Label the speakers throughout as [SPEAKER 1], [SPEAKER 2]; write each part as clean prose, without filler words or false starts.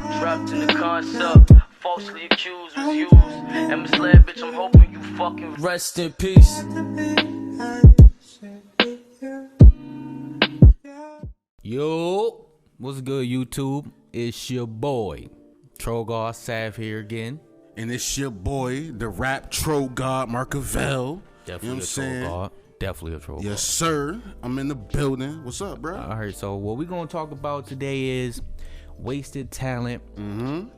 [SPEAKER 1] Trapped in the concept, falsely accused was used, and misled, bitch, I'm hoping you fucking rest in peace.
[SPEAKER 2] Yo, what's good, YouTube? It's your boy, Trogar Sav here again.
[SPEAKER 3] And it's your boy, the rap troll god, Markavell.
[SPEAKER 2] Definitely a troll god. Definitely a troll god.
[SPEAKER 3] Yes, sir. I'm in the building. What's up, bro?
[SPEAKER 2] All right, so what we're going to talk about today is wasted talent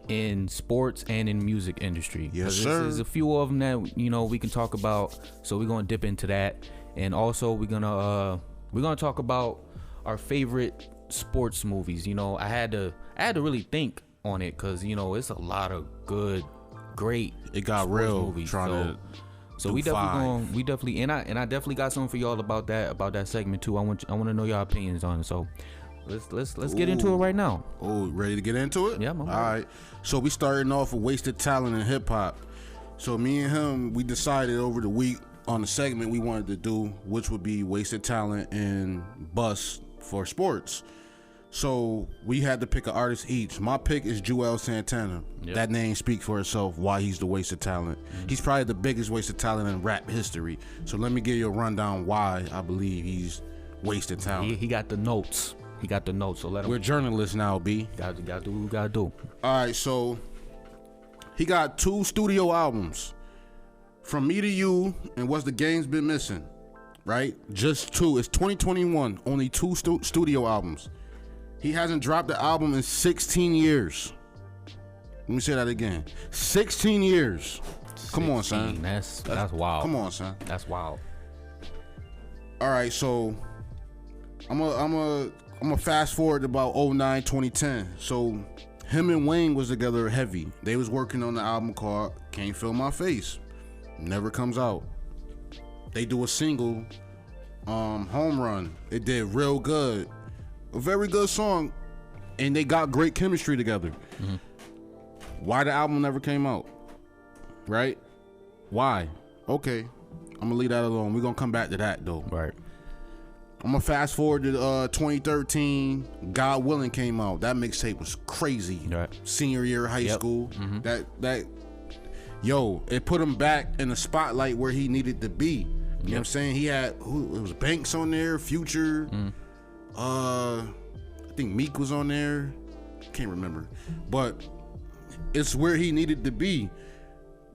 [SPEAKER 2] in sports and in music industry.
[SPEAKER 3] Yes, sir.
[SPEAKER 2] There's a few of them that, we can talk about, so we're going to dip into that. And also, we're going to talk about our favorite sports movies. I had to really think on it because, it's a lot of good, great
[SPEAKER 3] it got real
[SPEAKER 2] movies. So we definitely and I definitely got something for y'all about that segment too. I want to know your opinions on it. So let's get into it right now.
[SPEAKER 3] Oh, ready to get into it?
[SPEAKER 2] Yeah,
[SPEAKER 3] all right. So we starting off with wasted talent in hip hop. So me and him, we decided over the week on the segment we wanted to do, which would be wasted talent and bust for sports. So we had to pick an artist each. My pick is Juelz Santana. Yep. That name speaks for itself why he's the wasted talent. He's probably the biggest wasted talent in rap history. So let me give you a rundown why I believe he's wasted talent.
[SPEAKER 2] He got the notes. So let him.
[SPEAKER 3] We're journalists now, B.
[SPEAKER 2] Got to do what we gotta do.
[SPEAKER 3] All right, so he got 2 studio albums, From Me to You and What's the Game's Been Missing, right? Just 2. It's 2021. Only 2 studio albums. He hasn't dropped the album in 16 years. Let me say that again. 16 years. Come on, son.
[SPEAKER 2] That's wild.
[SPEAKER 3] Come on, son.
[SPEAKER 2] That's wild.
[SPEAKER 3] All right, so I'm a fast forward to about 09, 2010. So him and Wayne was together heavy. They was working on the album called Can't Feel My Face. Never comes out. They do a single, Home Run. It did real good. A very good song, and they got great chemistry together. Why the album never came out? Right? Why? Okay, I'm gonna leave that alone. We're gonna come back to that though.
[SPEAKER 2] Right.
[SPEAKER 3] I'm gonna fast forward to 2013. God Willing came out. That mixtape was crazy.
[SPEAKER 2] Right.
[SPEAKER 3] Senior year of high school. It put him back in the spotlight where he needed to be. You know what I'm saying? He had it was Banks on there, Future. I think Meek was on there. Can't remember, but it's where he needed to be.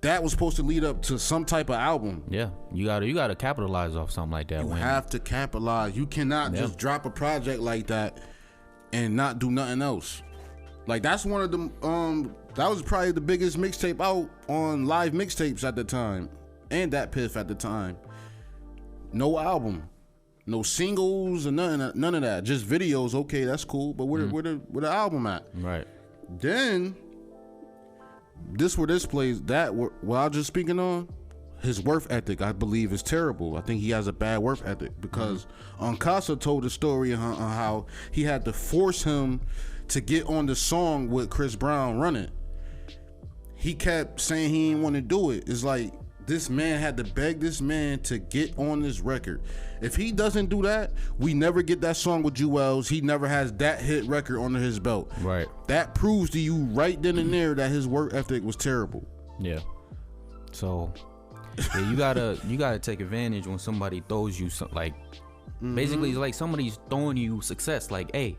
[SPEAKER 3] That was supposed to lead up to some type of album.
[SPEAKER 2] Yeah, you gotta capitalize off something like that.
[SPEAKER 3] You have to capitalize. You cannot just drop a project like that and not do nothing else. Like that's one of the that was probably the biggest mixtape out on live mixtapes at the time, and that Piff at the time. No album. No singles or none of that. Just videos. Okay, that's cool. But where the album at?
[SPEAKER 2] Right.
[SPEAKER 3] Then where this plays. That what I was just speaking on. His work ethic, I believe, is terrible. I think he has a bad work ethic because Onkasa told the story on how he had to force him to get on the song with Chris Brown running. He kept saying he didn't want to do it. It's like this man had to beg this man to get on this record. If he doesn't do that, we never get that song with Juelz. He never has that hit record under his belt.
[SPEAKER 2] Right.
[SPEAKER 3] That proves to you right then and there that his work ethic was terrible.
[SPEAKER 2] Yeah. So you gotta take advantage when somebody throws you basically it's like somebody's throwing you success. Like, hey,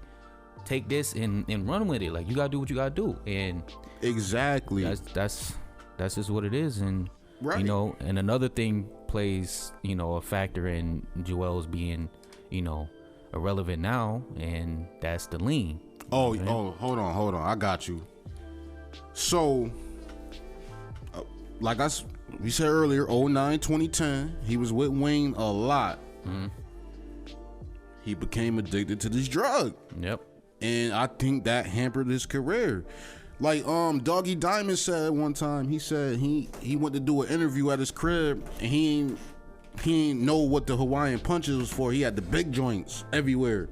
[SPEAKER 2] take this and run with it. Like you gotta do what you gotta do. And
[SPEAKER 3] exactly.
[SPEAKER 2] That's just what it is. And
[SPEAKER 3] right.
[SPEAKER 2] And another thing plays, a factor in Juelz being, irrelevant now, and that's the lean.
[SPEAKER 3] Hold on. I got you. So, like we said earlier, 09, 2010, he was with Wayne a lot. He became addicted to this drug.
[SPEAKER 2] Yep. And
[SPEAKER 3] I think that hampered his career. Like Doggy Diamond said one time, he said he went to do an interview at his crib and he ain't know what the Hawaiian punches was for. He had the big joints everywhere.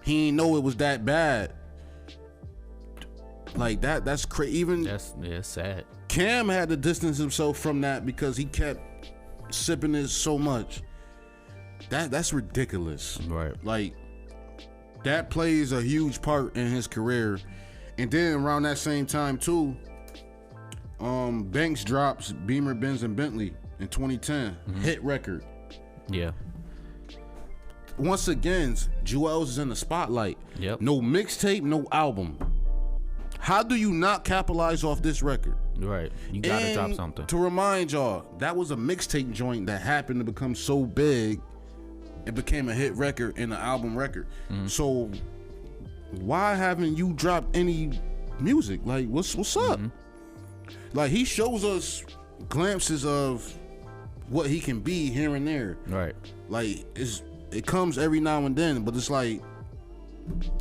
[SPEAKER 3] He ain't know it was that bad. Like that's crazy. Even
[SPEAKER 2] that's sad.
[SPEAKER 3] Cam had to distance himself from that because he kept sipping it so much. That's ridiculous.
[SPEAKER 2] Right.
[SPEAKER 3] Like that plays a huge part in his career. And then around that same time too, Banks drops Beamer, Benz, and Bentley in 2010. Hit record.
[SPEAKER 2] Yeah.
[SPEAKER 3] Once again, Jewels is in the spotlight.
[SPEAKER 2] Yep.
[SPEAKER 3] No mixtape, no album. How do you not capitalize off this record?
[SPEAKER 2] Right. You gotta drop something.
[SPEAKER 3] To remind y'all, that was a mixtape joint that happened to become so big, it became a hit record and an album record. So why haven't you dropped any music? Like, what's up? Like, he shows us glimpses of what he can be here and there.
[SPEAKER 2] Right.
[SPEAKER 3] Like, it comes every now and then, but it's like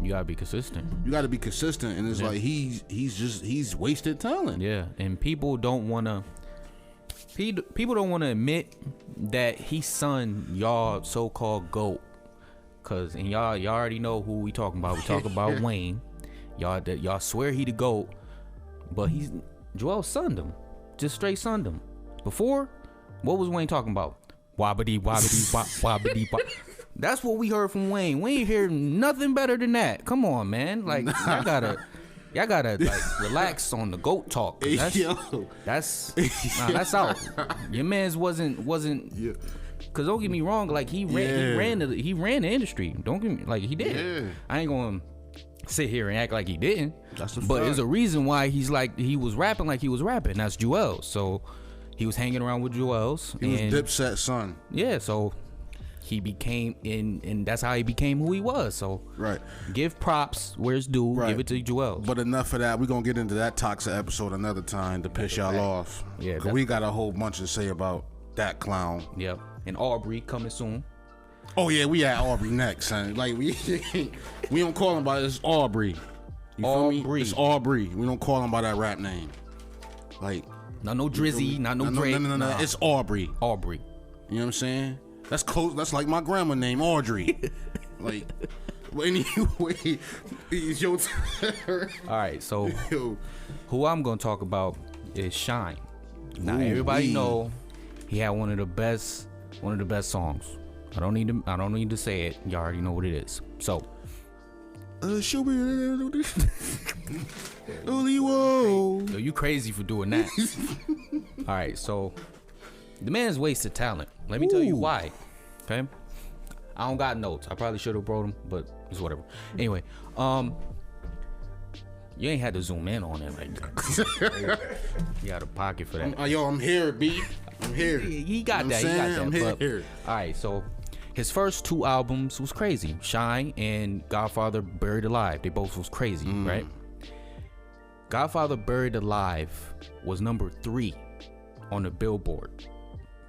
[SPEAKER 2] you gotta be consistent.
[SPEAKER 3] You gotta be consistent, and it's like he's wasted talent.
[SPEAKER 2] Yeah, and people don't wanna admit that he's son y'all so-called GOAT, cause and y'all already know who we talking about. We talk about Wayne. Y'all swear he the GOAT, but Joel sunned him, just straight sunned him. Before, what was Wayne talking about? Wobbity wobbity wop wobbity wop. That's what we heard from Wayne. We ain't hear nothing better than that. Come on, man. Like, y'all gotta like relax on the GOAT talk. That's out. Your man's wasn't. Yeah. Cause don't get me wrong. Like he ran the industry. Don't get me like he did. Yeah. I ain't gonna sit here and act like he didn't. But there's a reason why he was rapping like he was rapping. That's Jewels. So he was hanging around with Jewels.
[SPEAKER 3] He was Dipset's son.
[SPEAKER 2] Yeah. So he became and that's how he became who he was. So
[SPEAKER 3] right,
[SPEAKER 2] give props where it's due. Right. Give it to Jewels.
[SPEAKER 3] But enough of that. We're gonna get into that toxic episode another time to piss y'all off. Yeah, because we got a whole bunch to say about that clown.
[SPEAKER 2] Yep. And Aubrey coming soon.
[SPEAKER 3] Oh yeah, we at Aubrey next, son. Like we don't call him by it's Aubrey. You
[SPEAKER 2] Aubrey.
[SPEAKER 3] Feel me? It's Aubrey. We don't call him by that rap name. Like
[SPEAKER 2] no Drizzy, not no Drake.
[SPEAKER 3] No. It's Aubrey.
[SPEAKER 2] Aubrey.
[SPEAKER 3] You know what I'm saying? That's close. That's like my grandma name, Audrey. Like, well, anyway, it's your turn.
[SPEAKER 2] All right, so who I'm gonna talk about is Shine. Now everybody know he had one of the best songs. I don't need to say it. You already know what it is. So,
[SPEAKER 3] show me. Only whoa.
[SPEAKER 2] Yo, you crazy for doing that? All right, so the man's wasted talent. Let me tell you why. Okay, I don't got notes. I probably should have brought them, but it's whatever. Anyway, you ain't had to zoom in on it like that. You got a pocket for that.
[SPEAKER 3] Yo, I'm here, B. I'm here.
[SPEAKER 2] He got that.
[SPEAKER 3] I'm here.
[SPEAKER 2] All right, so his first two albums was crazy. Shine and Godfather Buried Alive. They both was crazy, right? Godfather Buried Alive was number 3 on the Billboard.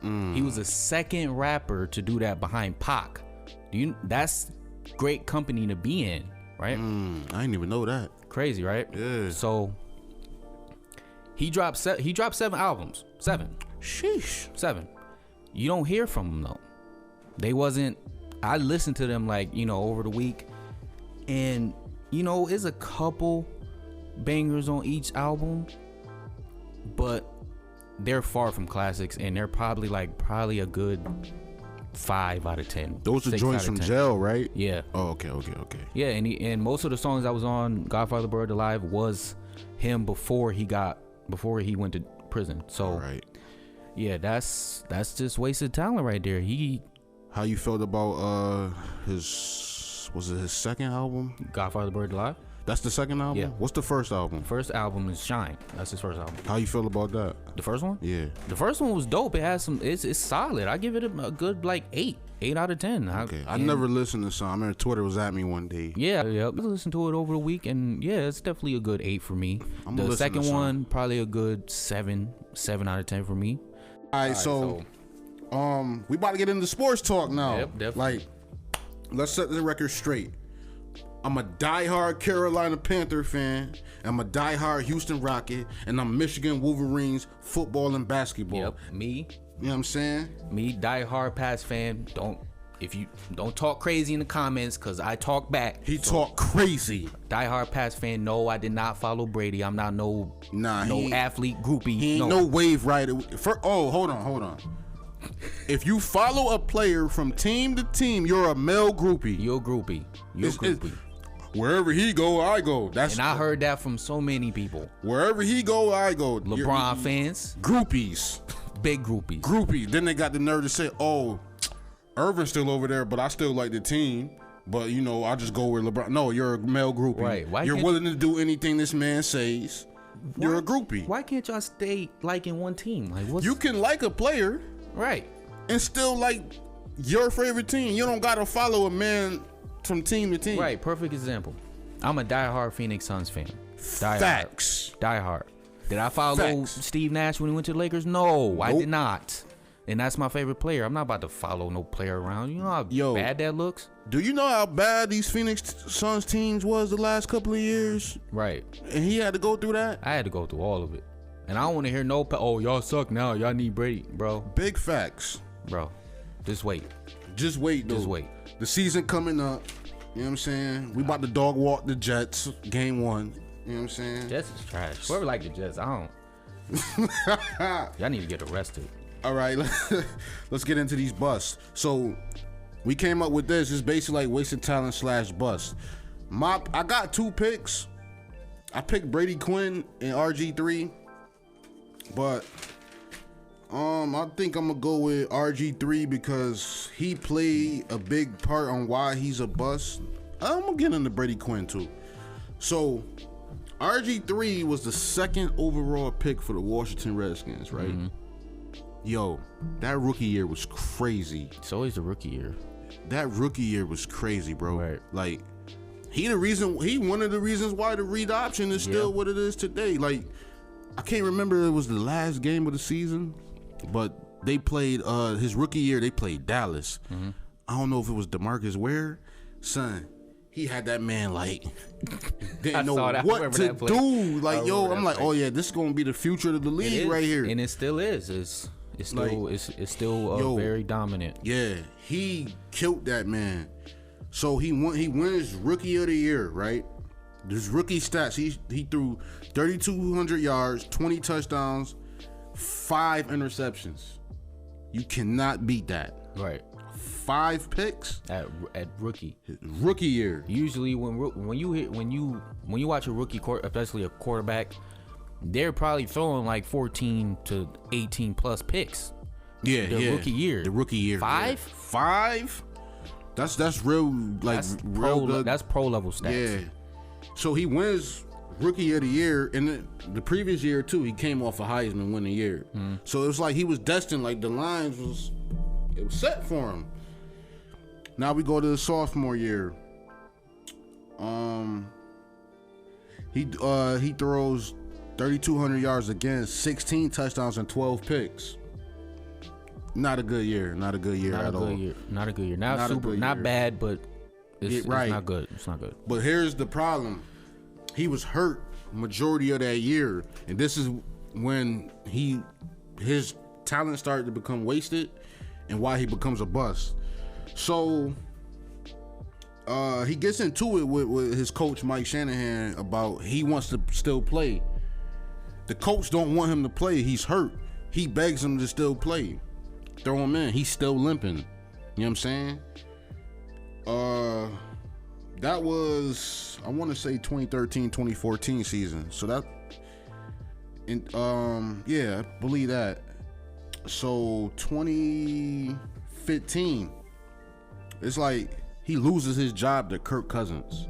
[SPEAKER 2] He was the second rapper to do that behind Pac. That's great company to be in, right?
[SPEAKER 3] I didn't even know that.
[SPEAKER 2] Crazy, right?
[SPEAKER 3] Yeah.
[SPEAKER 2] So he dropped 7 albums. 7.
[SPEAKER 3] Sheesh.
[SPEAKER 2] 7. You don't hear from them though. They wasn't. I listened to them like over the week, and it's a couple bangers on each album, but they're far from classics, and they're probably a good 5 out of 10.
[SPEAKER 3] Those are joints from jail, right?
[SPEAKER 2] Yeah.
[SPEAKER 3] Oh, okay.
[SPEAKER 2] Yeah, and most of the songs that was on Godfather Buried Alive was him before he went to prison. So,
[SPEAKER 3] right.
[SPEAKER 2] Yeah, that's just wasted talent right there.
[SPEAKER 3] How you felt about his second album?
[SPEAKER 2] Godfather Buried Alive?
[SPEAKER 3] That's the second album?
[SPEAKER 2] Yeah.
[SPEAKER 3] What's the first album?
[SPEAKER 2] First album is Shine. That's his first album.
[SPEAKER 3] How you feel about that?
[SPEAKER 2] The first one?
[SPEAKER 3] Yeah.
[SPEAKER 2] The first one was dope. It has it's solid. I give it a good 8 out of 10.
[SPEAKER 3] Okay. I never listened to some. I remember Twitter was at me one day.
[SPEAKER 2] Yeah. I listened to it over the week, and yeah, it's definitely a good 8 for me. The second one, probably a good 7 out of 10 for me.
[SPEAKER 3] All right, so we about to get into sports talk now.
[SPEAKER 2] Yep, definitely.
[SPEAKER 3] Like, let's set the record straight. I'm a diehard Carolina Panther fan. I'm a diehard Houston Rocket, and I'm Michigan Wolverines football and basketball.
[SPEAKER 2] Yep, me.
[SPEAKER 3] You know what I'm saying?
[SPEAKER 2] Me, diehard Pats fan. Don't talk crazy in the comments, cause I talk back.
[SPEAKER 3] He talk crazy.
[SPEAKER 2] Diehard Pats fan. No, I did not follow Brady. I'm not no athlete groupie.
[SPEAKER 3] He ain't no wave rider. Hold on. If you follow a player from team to team, you're a male groupie.
[SPEAKER 2] You're a groupie.
[SPEAKER 3] wherever he go, I go.
[SPEAKER 2] And I heard that from so many people.
[SPEAKER 3] Wherever he go, I go.
[SPEAKER 2] LeBron fans.
[SPEAKER 3] Groupies.
[SPEAKER 2] Big groupies.
[SPEAKER 3] Then they got the nerve to say, oh, Irvin's still over there, but I still like the team. But, you know, I just go where LeBron. No, you're a male groupie.
[SPEAKER 2] Right.
[SPEAKER 3] You're willing to do anything this man says. You're a groupie.
[SPEAKER 2] Why can't y'all stay liking one team? Like,
[SPEAKER 3] You can like a player.
[SPEAKER 2] Right.
[SPEAKER 3] And still like your favorite team. You don't got to follow a man from team to team.
[SPEAKER 2] Right. Perfect example. I'm a diehard Phoenix Suns fan.
[SPEAKER 3] Facts.
[SPEAKER 2] Diehard. Did I follow Steve Nash when he went to the Lakers? No, nope. I did not. And that's my favorite player. I'm not about to follow no player around. You know how bad that looks?
[SPEAKER 3] Do you know how bad these Phoenix Suns teams was the last couple of years?
[SPEAKER 2] Right.
[SPEAKER 3] And he had to go through that?
[SPEAKER 2] I had to go through all of it. And I don't want to hear oh, y'all suck now. Y'all need Brady, bro.
[SPEAKER 3] Big facts.
[SPEAKER 2] Bro, just wait.
[SPEAKER 3] Just wait, though.
[SPEAKER 2] Just wait.
[SPEAKER 3] The season coming up. You know what I'm saying? We about to dog walk the Jets, game 1. You know what I'm saying?
[SPEAKER 2] Jets is trash. Whoever like the Jets, I don't. Y'all need to get arrested.
[SPEAKER 3] All right, let's get into these busts. So we came up with this. It's basically like wasted talent / bust. I got 2 picks. I picked Brady Quinn and RG3, but I think I'm gonna go with RG3 because he played a big part on why he's a bust. I'm gonna get into Brady Quinn too. So RG3 was the 2nd overall pick for the Washington Redskins, right? Mm-hmm. Yo, that rookie year was crazy.
[SPEAKER 2] It's always a rookie year.
[SPEAKER 3] That rookie year was crazy, bro.
[SPEAKER 2] Right.
[SPEAKER 3] Like, he one of the reasons why the read option is still what it is today. Like, I can't remember it was the last game of the season, but they played his rookie year, they played Dallas. Mm-hmm. I don't know if it was DeMarcus Ware. Son, he had that man like didn't know what to do. Like, I'm like, oh yeah, this is gonna be the future of the league right here.
[SPEAKER 2] And it still is. It's still very dominant.
[SPEAKER 3] Yeah, he killed that man. So he wins rookie of the year, right? His rookie stats, he threw 3,200 yards, 20 touchdowns, 5 interceptions. You cannot beat that.
[SPEAKER 2] Right.
[SPEAKER 3] 5 picks
[SPEAKER 2] at rookie
[SPEAKER 3] year.
[SPEAKER 2] Usually when you watch a rookie, especially a quarterback, they're probably throwing like 14 to 18 plus picks. The rookie year. 5?
[SPEAKER 3] Yeah. 5? That's real, like, real good.
[SPEAKER 2] That's pro level stats.
[SPEAKER 3] Yeah. So he wins rookie of the year, and the previous year too, he came off a Heisman winning year. Mm. So it was like he was destined. Like, the lines was set for him. Now we go to the sophomore year. He throws 3,200 yards again, 16 touchdowns and 12 picks. Not a good year. Not a good year at all.
[SPEAKER 2] Not a good year. Not bad, but it's not good. It's not good.
[SPEAKER 3] But here's the problem. He was hurt majority of that year, and this is when his talent started to become wasted, and why he becomes a bust. So he gets into it with his coach Mike Shanahan about he wants to still play. The coach don't want him to play. He's hurt. He begs him to still play. Throw him in. He's still limping. You know what I'm saying? That was, I want to say 2013, 2014 season. So that, I believe that. So 2015, it's like he loses his job to Kirk Cousins.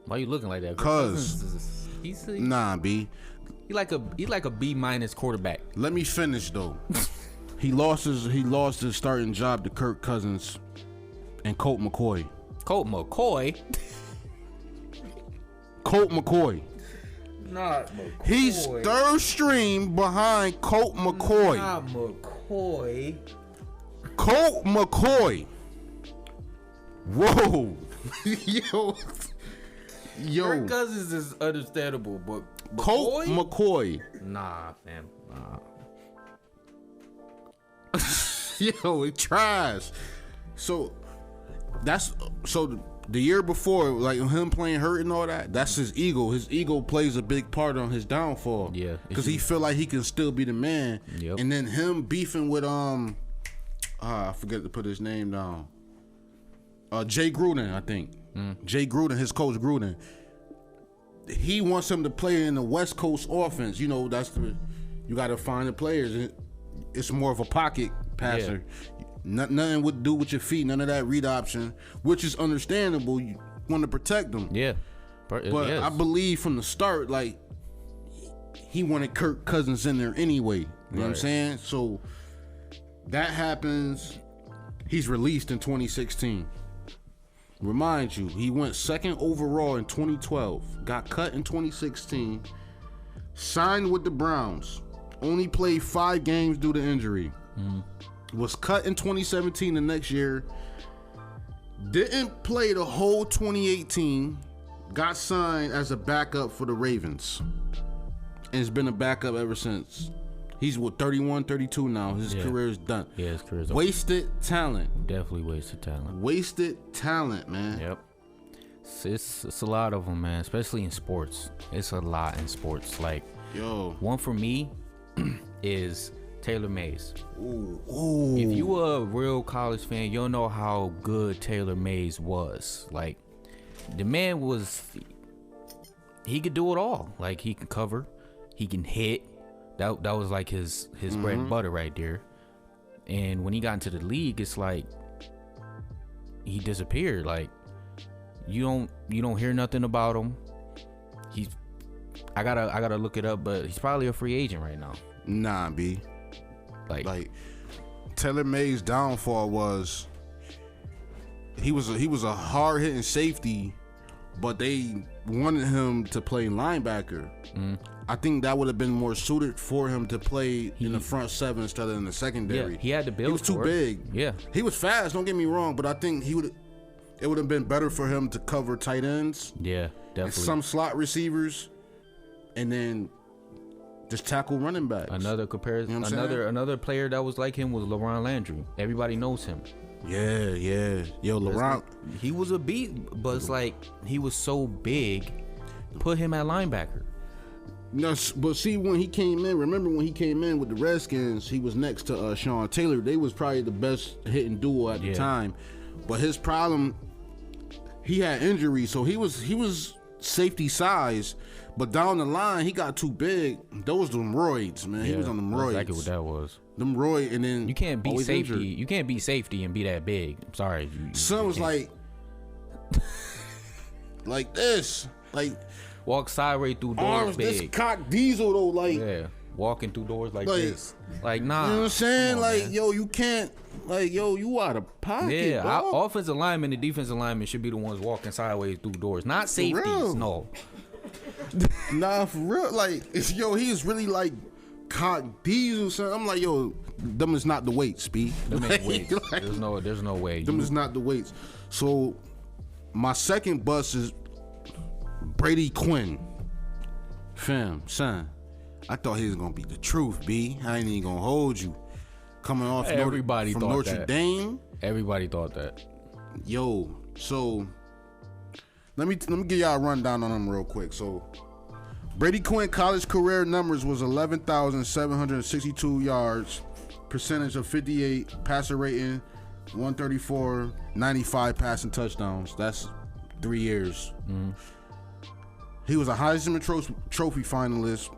[SPEAKER 2] Why you looking like that?
[SPEAKER 3] Cause nah, B.
[SPEAKER 2] He like a B- quarterback.
[SPEAKER 3] Let me finish though. He lost his starting job to Kirk Cousins and Colt McCoy.
[SPEAKER 2] Colt McCoy. Not McCoy.
[SPEAKER 3] He's third string behind Colt McCoy.
[SPEAKER 2] Not McCoy.
[SPEAKER 3] Colt McCoy. Whoa. Yo.
[SPEAKER 2] Kirk Cousins is understandable, but
[SPEAKER 3] Colt McCoy.
[SPEAKER 2] Nah, fam. Nah.
[SPEAKER 3] Yo, it trash. So the year before, like him playing hurt and all that, that's his ego. His ego plays a big part on his downfall.
[SPEAKER 2] Yeah.
[SPEAKER 3] Because he feel like he can still be the man.
[SPEAKER 2] Yep.
[SPEAKER 3] And then him beefing with I forget to put his name down. Jay Gruden, I think. Jay Gruden, his coach Gruden. He wants him to play in the West Coast offense. You know, you got to find the players. It's more of a pocket passer. Yeah. Nothing would do with your feet. None of that read option, which is understandable. You want to protect them.
[SPEAKER 2] Yeah.
[SPEAKER 3] But yes. I believe from the start, like, he wanted Kirk Cousins in there anyway. You know what I'm saying? So that happens. He's released in 2016. Remind you, he went second overall in 2012. Got cut in 2016. Signed with the Browns. Only played 5 games due to injury. Was cut in 2017 the next year. Didn't play the whole 2018. Got signed as a backup for the Ravens. And has been a backup ever since. He's 31, 32 now. His career is done.
[SPEAKER 2] Yeah, his career is over.
[SPEAKER 3] Wasted talent.
[SPEAKER 2] Definitely wasted talent.
[SPEAKER 3] Wasted talent, man.
[SPEAKER 2] Yep. It's a lot of them, man. Especially in sports. It's a lot in sports. Like, one for me is Taylor Mays.
[SPEAKER 3] Ooh.
[SPEAKER 2] If you a real college fan, you'll know how good Taylor Mays was. Like, the man he could do it all. Like, he can cover, he can hit. That was like his bread and butter right there. And when he got into the league, it's like he disappeared. Like, you don't hear nothing about him. I gotta look it up, but he's probably a free agent right now.
[SPEAKER 3] Nah, B.
[SPEAKER 2] Like
[SPEAKER 3] Taylor Mays' downfall was he was a hard hitting safety, but they wanted him to play linebacker. I think that would have been more suited for him to play in the front seven instead of in the secondary.
[SPEAKER 2] Yeah, he had to build.
[SPEAKER 3] He was too big.
[SPEAKER 2] Yeah,
[SPEAKER 3] he was fast. Don't get me wrong, but I think it would have been better for him to cover tight ends.
[SPEAKER 2] Yeah, definitely.
[SPEAKER 3] And some slot receivers, and then just tackle running backs.
[SPEAKER 2] Another comparison.
[SPEAKER 3] You know what I'm saying?
[SPEAKER 2] Another player that was like him was Laurent Landry. Everybody knows him.
[SPEAKER 3] Yeah. Yo, Laurent.
[SPEAKER 2] He was a beast, but it's like he was so big. Put him at linebacker.
[SPEAKER 3] No, but see, when he came in, remember when he came in with the Redskins, he was next to Sean Taylor. They was probably the best hitting duo at the time. But his problem, he had injuries, so he was safety size. But down the line, he got too big. Those them roids, man. He was on them roids.
[SPEAKER 2] Exactly what that was.
[SPEAKER 3] Them roids, and then
[SPEAKER 2] you can't be safety.
[SPEAKER 3] Injured.
[SPEAKER 2] You can't be safety and be that big. I'm sorry.
[SPEAKER 3] Son was like this, like
[SPEAKER 2] walk sideways through doors.
[SPEAKER 3] Arms
[SPEAKER 2] big.
[SPEAKER 3] This cock diesel though, like
[SPEAKER 2] walking through doors like this. Like nah.
[SPEAKER 3] You know what I'm saying? Like
[SPEAKER 2] man.
[SPEAKER 3] yo, you can't. Like yo, you out of pocket.
[SPEAKER 2] Yeah,
[SPEAKER 3] dog.
[SPEAKER 2] our offensive linemen and defensive linemen should be the ones walking sideways through doors, not safeties. No.
[SPEAKER 3] Nah, for real. Like, he's really like cock diesel. Son. I'm like, yo, them is not the weights, B.
[SPEAKER 2] Them ain't weights. Like, there's no way.
[SPEAKER 3] Them is not the weights. So, my second bust is Brady Quinn. Fam, son, I thought he was gonna be the truth, B. I ain't even gonna hold you. Coming off from Notre Dame.
[SPEAKER 2] Everybody thought that.
[SPEAKER 3] Yo, so let me give y'all a rundown on him real quick. So Brady Quinn college career numbers was 11,762 yards, percentage of 58, passer rating 134, 95 passing touchdowns. That's 3 years. He was a Heisman Trophy finalist,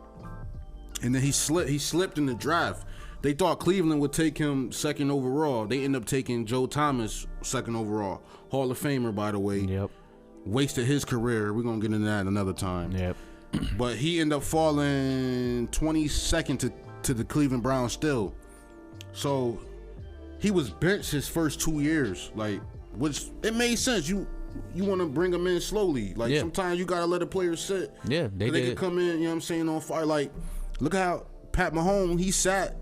[SPEAKER 3] and then he slipped in the draft. They thought Cleveland would take him second overall. They ended up taking Joe Thomas second overall. Hall of Famer, by the way.
[SPEAKER 2] Yep.
[SPEAKER 3] Wasted his career. We're going to get into that another time.
[SPEAKER 2] Yep.
[SPEAKER 3] But he ended up falling 22nd to the Cleveland Browns still. So he was benched his first 2 years. Like, which it made sense. You want to bring them in slowly. Like, sometimes you got to let a player sit.
[SPEAKER 2] Yeah, they
[SPEAKER 3] can come in, you know what I'm saying, on fire. Like, look at how Pat Mahomes, he sat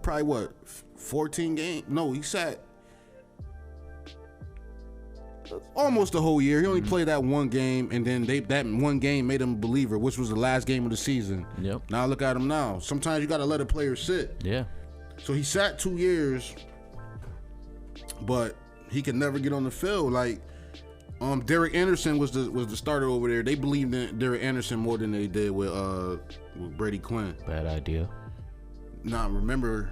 [SPEAKER 3] probably 14 games? No, he sat almost the whole year. He only played that one game, and then that one game made him a believer, which was the last game of the season.
[SPEAKER 2] Yep.
[SPEAKER 3] Now look at him now. Sometimes you got to let a player sit.
[SPEAKER 2] Yeah.
[SPEAKER 3] So he sat 2 years, but he could never get on the field. Like, Derek Anderson was the starter over there. They believed in Derek Anderson more than they did with Brady Quinn.
[SPEAKER 2] Bad idea.
[SPEAKER 3] Now remember,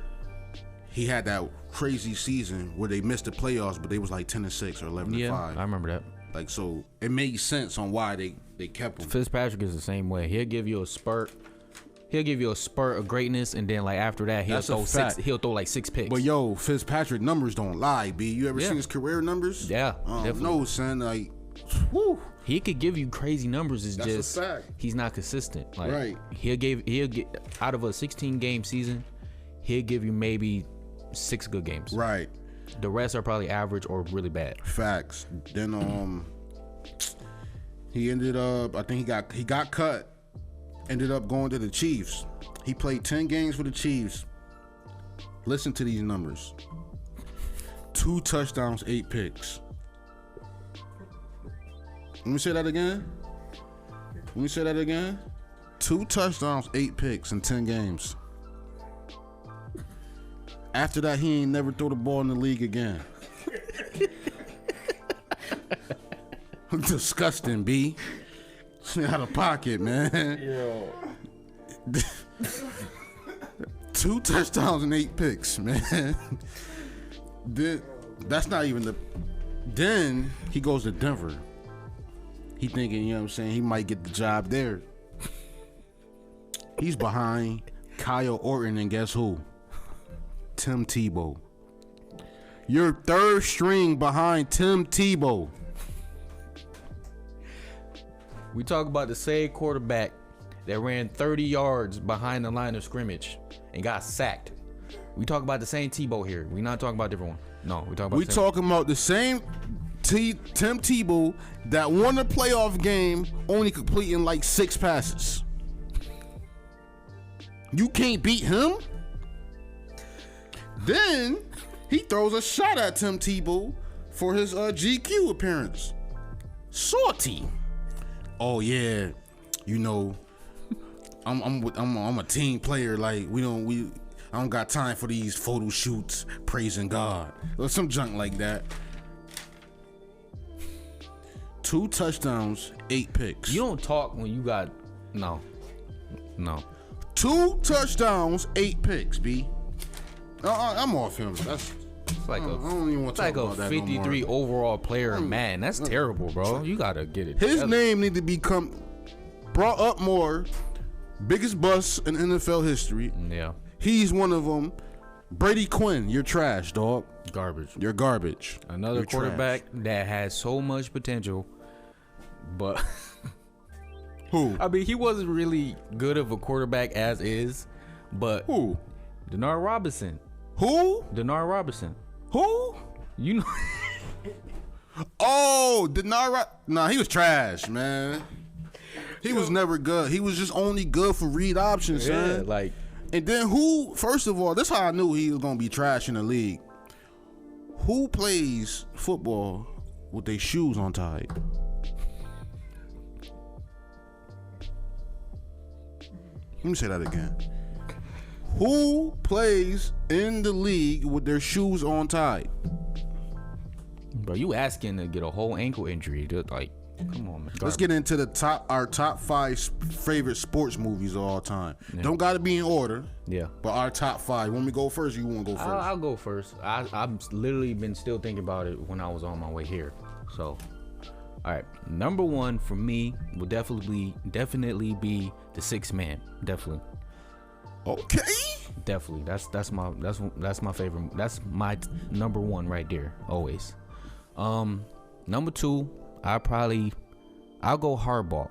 [SPEAKER 3] he had that crazy season where they missed the playoffs, but they was like 10-6 or 11-5.
[SPEAKER 2] Yeah, I remember that.
[SPEAKER 3] Like, so it made sense on why they kept him.
[SPEAKER 2] Fitzpatrick is the same way. He'll give you a spurt. He'll give you a spurt of greatness, and then like after that, he'll throw like 6 picks.
[SPEAKER 3] But yo, Fitzpatrick numbers don't lie, B. You ever seen his career numbers?
[SPEAKER 2] Yeah,
[SPEAKER 3] no, son. Like, whew.
[SPEAKER 2] He could give you crazy numbers. It's
[SPEAKER 3] That's
[SPEAKER 2] just
[SPEAKER 3] a fact.
[SPEAKER 2] he's not consistent. Like,
[SPEAKER 3] right.
[SPEAKER 2] He'll get out of a 16-game season, he'll give you maybe 6 good games.
[SPEAKER 3] Right.
[SPEAKER 2] The rest are probably average or really bad.
[SPEAKER 3] Facts. Then he ended up. I think he got cut. Ended up going to the Chiefs. He played 10 games for the Chiefs. Listen to these numbers: 2 touchdowns, 8 picks. Let me say that again. 2 touchdowns, 8 picks in 10 games. After that, he ain't never throw the ball in the league again. Disgusting, B. Out of pocket, man. Yo. 2 touchdowns and 8 picks, man. That's not even the. Then he goes to Denver. He thinking, you know what I'm saying, he might get the job there. He's behind Kyle Orton and guess who? Tim Tebow. You're 3rd string behind Tim Tebow.
[SPEAKER 2] We talk about the same quarterback that ran 30 yards behind the line of scrimmage and got sacked. We talk about the same Tebow here. We not talking about a different one. No, we talking about
[SPEAKER 3] the same Tim Tebow that won a playoff game only completing like 6 passes. You can't beat him. Then he throws a shot at Tim Tebow for his GQ appearance. Salty. Oh yeah, you know, I'm a team player. Like I don't got time for these photo shoots praising God or some junk like that. 2 touchdowns, 8 picks.
[SPEAKER 2] You don't talk when you got no.
[SPEAKER 3] 2 touchdowns, 8 picks. B. I'm off him. That's
[SPEAKER 2] like
[SPEAKER 3] I don't even want to talk about that
[SPEAKER 2] 53
[SPEAKER 3] no more.
[SPEAKER 2] overall player. Man, that's terrible, bro. You gotta get it.
[SPEAKER 3] His
[SPEAKER 2] together.
[SPEAKER 3] name need to become brought up more. Biggest bust in NFL history.
[SPEAKER 2] Yeah.
[SPEAKER 3] He's one of them. Brady Quinn, you're trash, dog.
[SPEAKER 2] Garbage.
[SPEAKER 3] You're garbage.
[SPEAKER 2] Another quarterback that has so much potential, but
[SPEAKER 3] who?
[SPEAKER 2] I mean, he wasn't really good of a quarterback as is, but
[SPEAKER 3] who?
[SPEAKER 2] Denard Robinson.
[SPEAKER 3] Who?
[SPEAKER 2] Denard Robinson.
[SPEAKER 3] Who?
[SPEAKER 2] You know?
[SPEAKER 3] Oh, Denard. Nah, he was trash, man. He was never good. He was just only good for read options, son.
[SPEAKER 2] Like.
[SPEAKER 3] And then who? First of all, this is how I knew he was gonna be trash in the league. Who plays football with their shoes untied? Let me say that again. Who plays in the league with their shoes untied?
[SPEAKER 2] Bro, you asking to get a whole ankle injury? Like, come on, man.
[SPEAKER 3] Let's get into our top 5 favorite sports movies of all time. Yeah. Don't gotta be in order.
[SPEAKER 2] Yeah.
[SPEAKER 3] But our top 5. When we go first, you want to go first?
[SPEAKER 2] I'll go first. I've literally been still thinking about it when I was on my way here. So, all right. Number 1 for me will definitely be The Sixth Man. Definitely.
[SPEAKER 3] Okay.
[SPEAKER 2] Definitely. That's my favorite. That's my number 1 right there. Always. Number 2. I'll go Hardball.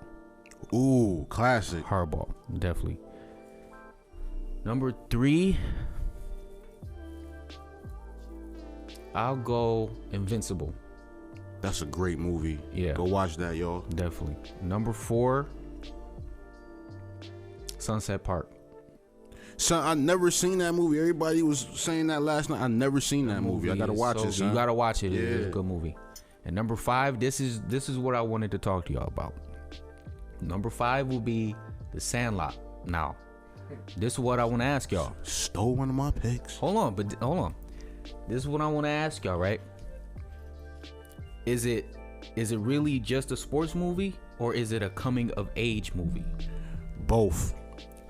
[SPEAKER 3] Ooh, classic.
[SPEAKER 2] Hardball, definitely. Number 3, I'll go Invincible.
[SPEAKER 3] That's a great movie.
[SPEAKER 2] Yeah.
[SPEAKER 3] Go watch that, y'all.
[SPEAKER 2] Definitely. Number 4, Sunset Park.
[SPEAKER 3] Son, I never seen that movie. Everybody was saying that last night. I never seen that movie. I gotta watch it. Son.
[SPEAKER 2] You gotta watch it.
[SPEAKER 3] Yeah.
[SPEAKER 2] It's a good movie. And number 5, this is what I wanted to talk to y'all about. Number 5 will be The Sandlot. Now, this is what I want to ask y'all.
[SPEAKER 3] Stole one of my picks.
[SPEAKER 2] Hold on. This is what I want to ask y'all, right? Is it really just a sports movie, or is it a coming of age movie?
[SPEAKER 3] Both.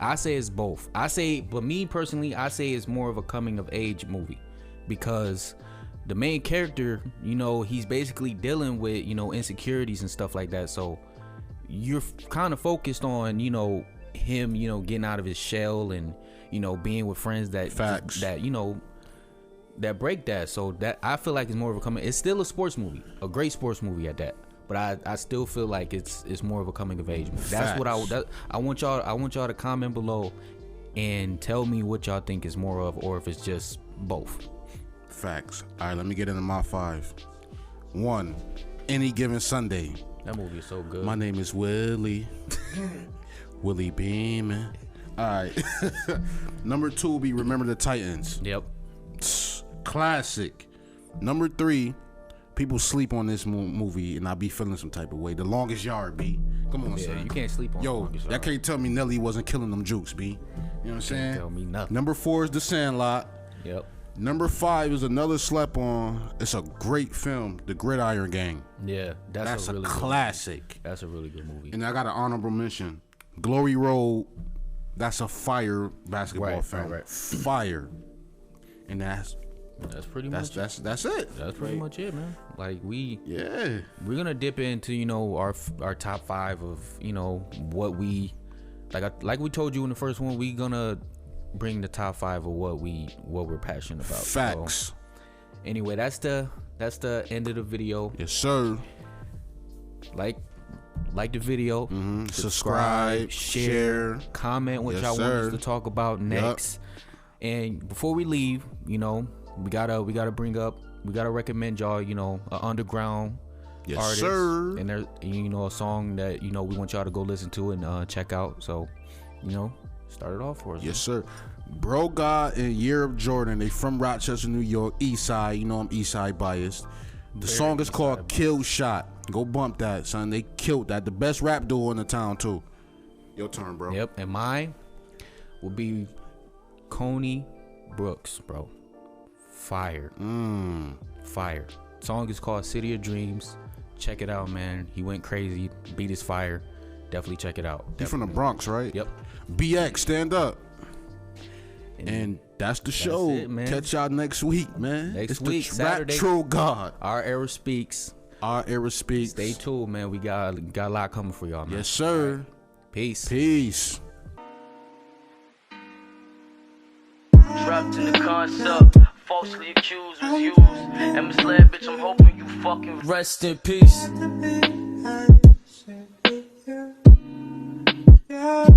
[SPEAKER 2] I say it's both. But me personally, I say it's more of a coming of age movie because the main character, you know, he's basically dealing with, you know, insecurities and stuff like that. So you're kind of focused on, you know, him, you know, getting out of his shell and, you know, being with friends that that, you know, that break that. So that I feel like it's more of a coming. It's still a sports movie, a great sports movie at that. But I still feel like it's more of a coming of age movie. That's what I want y'all to comment below and tell me what y'all think is more of, or if it's just both.
[SPEAKER 3] Facts. All right, let me get into my 5. 1, Any Given Sunday.
[SPEAKER 2] That movie is so good.
[SPEAKER 3] My name is Willie. Willie Beeman. All right. Number 2 will be Remember the Titans.
[SPEAKER 2] Yep.
[SPEAKER 3] Classic. Number 3. People sleep on this movie, and I be feeling some type of way. The Longest Yard, B. Come on, son.
[SPEAKER 2] You can't sleep on.
[SPEAKER 3] Yo, that can't tell me Nelly wasn't killing them jukes, B. You know what I'm saying?
[SPEAKER 2] Tell me nothing.
[SPEAKER 3] Number 4 is The Sandlot.
[SPEAKER 2] Yep.
[SPEAKER 3] Number 5 is another slept on. It's a great film, The Gridiron Gang.
[SPEAKER 2] Yeah, that's a really
[SPEAKER 3] classic.
[SPEAKER 2] That's a really good movie.
[SPEAKER 3] And I got an honorable mention. Glory Road. That's a fire basketball film.
[SPEAKER 2] Right.
[SPEAKER 3] Fire. And that's
[SPEAKER 2] pretty much
[SPEAKER 3] that's it.
[SPEAKER 2] That's pretty much it, man. Like we're gonna dip into, you know, our top 5 of, you know, what we like we told you in the first one. We gonna bring the top 5 of what we're passionate about.
[SPEAKER 3] Facts.
[SPEAKER 2] So, anyway, that's the end of the video.
[SPEAKER 3] Yes, sir.
[SPEAKER 2] Like the video.
[SPEAKER 3] Subscribe, share,
[SPEAKER 2] comment what y'all want us to talk about next. And before we leave, you know, we gotta recommend y'all, you know, an underground artist.
[SPEAKER 3] Sir.
[SPEAKER 2] And there's, you know, a song that, you know, we want y'all to go listen to and check out. So, you know, start it off for us.
[SPEAKER 3] Yes, sir. Bro God and Year of Jordan. They from Rochester, New York, East Side. You know I'm East Side biased. The song is called Kill Shot. Go bump that, son. They killed that. The best rap duo in the town, too. Your turn, bro.
[SPEAKER 2] Yep. And mine will be Coney Brooks, bro. Fire. Fire. Song is called City of Dreams. Check it out, man. He went crazy. Beat his fire. Definitely check it out.
[SPEAKER 3] He's from the Bronx, right?
[SPEAKER 2] Yep.
[SPEAKER 3] BX, stand up. And that's the show.
[SPEAKER 2] It, man.
[SPEAKER 3] Catch y'all next week, man.
[SPEAKER 2] Next
[SPEAKER 3] it's
[SPEAKER 2] week,
[SPEAKER 3] the
[SPEAKER 2] Saturday.
[SPEAKER 3] Rap True God.
[SPEAKER 2] Our era speaks.
[SPEAKER 3] Our era speaks.
[SPEAKER 2] Stay tuned, man. We got a lot coming for y'all, man.
[SPEAKER 3] Yes, sir.
[SPEAKER 2] Right. Peace.
[SPEAKER 3] Peace.
[SPEAKER 1] Trapped in the concept, falsely accused was used and misled, bitch. I'm hoping you fucking rest in peace.